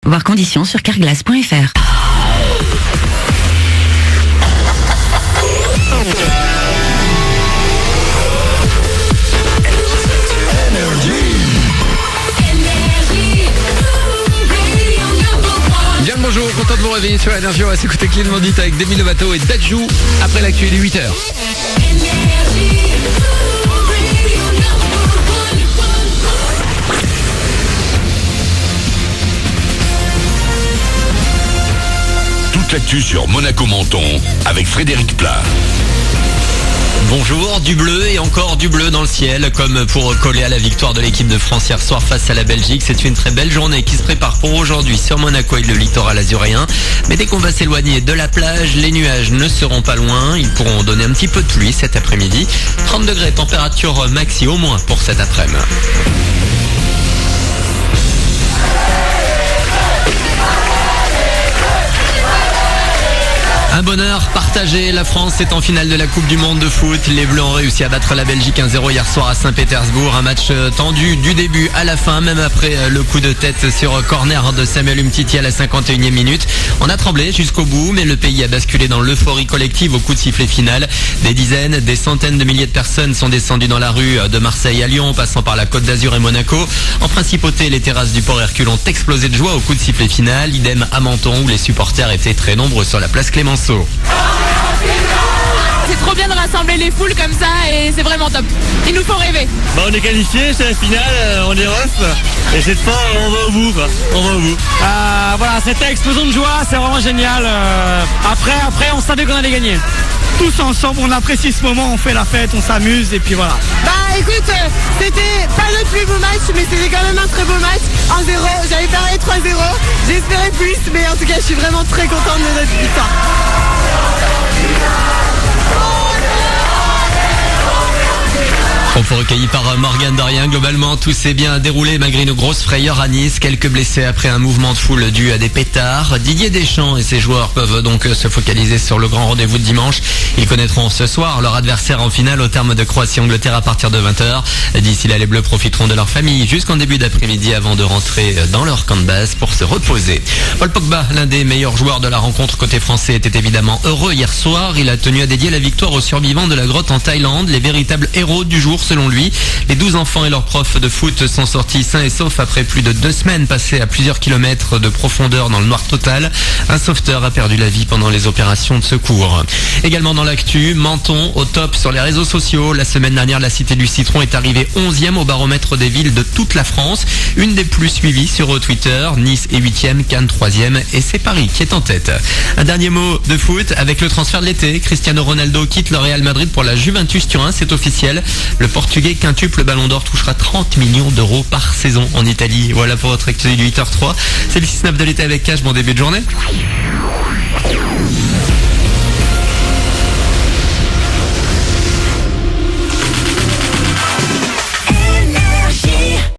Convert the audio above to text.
Voir conditions sur carglass.fr. Bien le bonjour, content de vous réveiller sur Énergie. On va s'écouter Clean Bandit avec Demi Lovato et Dadju après l'actu des 8h. Toute l'actu sur Monaco Menton avec Frédéric Plat. Bonjour, du bleu et encore du bleu dans le ciel, comme pour coller à la victoire de l'équipe de France hier soir face à la Belgique. C'est une très belle journée qui se prépare pour aujourd'hui sur Monaco et le littoral azuréen. Mais dès qu'on va s'éloigner de la plage, les nuages ne seront pas loin. Ils pourront donner un petit peu de pluie cet après-midi. 30 degrés, température maxi au moins pour cet après-midi. Un bonheur partagé, la France est en finale de la Coupe du Monde de foot. Les Bleus ont réussi à battre la Belgique 1-0 hier soir à Saint-Pétersbourg. Un match tendu du début à la fin, même après le coup de tête sur corner de Samuel Umtiti à la 51e minute. On a tremblé jusqu'au bout, mais le pays a basculé dans l'euphorie collective au coup de sifflet final. Des dizaines, des centaines de milliers de personnes sont descendues dans la rue de Marseille à Lyon, passant par la Côte d'Azur et Monaco. En principauté, les terrasses du Port Hercule ont explosé de joie au coup de sifflet final. Idem à Menton, où les supporters étaient très nombreux sur la place Clémenceau. C'est trop bien de rassembler les foules comme ça et c'est vraiment top. Il nous faut rêver. On est qualifié, c'est la finale, on est ref et cette fois on va au bout quoi. On va au bout. Voilà, c'était explosion de joie, c'est vraiment génial. Après on savait qu'on allait gagner. Tous ensemble, on apprécie ce moment, on fait la fête, on s'amuse et puis voilà. Bah écoute, c'était pas notre plus beau match mais c'était quand même un très beau match. 1-0, j'avais parlé 3-0, j'espérais plus mais en tout cas je suis vraiment très contente de notre victoire. Propos recueillis par Morgane Dorien. Globalement, tout s'est bien déroulé malgré une grosse frayeur à Nice. Quelques blessés après un mouvement de foule dû à des pétards. Didier Deschamps et ses joueurs peuvent donc se focaliser sur le grand rendez-vous de dimanche. Ils connaîtront ce soir leur adversaire en finale au terme de Croatie-Angleterre à partir de 20h. D'ici là, les Bleus profiteront de leur famille jusqu'en début d'après-midi avant de rentrer dans leur camp de base pour se reposer. Paul Pogba, l'un des meilleurs joueurs de la rencontre côté français, était évidemment heureux hier soir. Il a tenu à dédier la victoire aux survivants de la grotte en Thaïlande, les véritables héros du jour selon lui. Les 12 enfants et leurs profs de foot sont sortis sains et saufs après plus de 2 semaines passées à plusieurs kilomètres de profondeur dans le noir total. Un sauveteur a perdu la vie pendant les opérations de secours. Également dans l'actu, Menton au top sur les réseaux sociaux. La semaine dernière, la Cité du Citron est arrivée 11e au baromètre des villes de toute la France. Une des plus suivies sur Twitter. Nice est 8e, Cannes 3e et c'est Paris qui est en tête. Un dernier mot de foot avec le transfert de l'été. Cristiano Ronaldo quitte le Real Madrid pour la Juventus Turin, c'est officiel. Le Portugais quintuple Ballon d'Or touchera 30 millions d'euros par saison en Italie. Voilà pour votre actu du 8h03. C'est le 6-9 de l'été avec Cash. Bon début de journée.